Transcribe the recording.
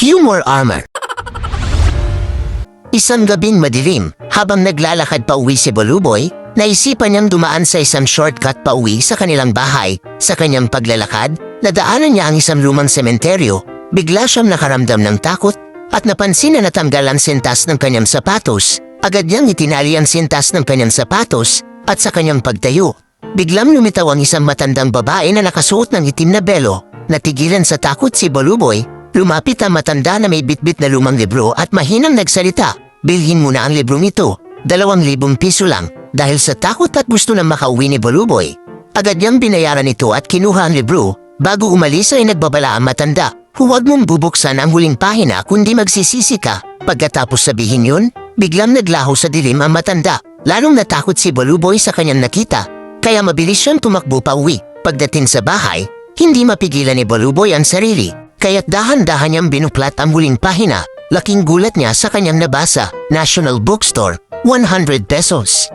Humor Armor. Isang gabing madilim, habang naglalakad pa uwi si Boluboy, naisipan niyang dumaan sa isang shortcut pa uwi sa kanilang bahay. Sa kanyang paglalakad, nadaanan niya ang isang lumang sementeryo. Bigla siyang nakaramdam ng takot at napansin na natanggal ang sintas ng kanyang sapatos. Agad niyang itinali ang sintas ng kanyang sapatos at sa kanyang pagtayo, biglang lumitaw ang isang matandang babae na nakasuot ng itim na belo. Natigilan sa takot si Boluboy. Lumapit ang matanda na may bitbit na lumang libro at mahinang nagsalita. Bilhin mo na ang librong ito, 2,000 piso lang. Dahil sa takot at gusto na makauwi ni Boluboy, agad niyang binayaran ito at kinuha ang libro. Bago umalis ay nagbabala ang matanda, huwag mong bubuksan ang huling pahina kundi magsisisi ka. Pagkatapos sabihin yun, biglang naglaho sa dilim ang matanda. Lalong natakot si Boluboy sa kanyang nakita, kaya mabilis siyang tumakbo pa uwi. Pagdating sa bahay, hindi mapigilan ni Boluboy ang sarili. Kaya't dahan-dahan niyang binuklat ang huling pahina. Laking gulat niya sa kanyang nabasa, National Bookstore, 100 pesos.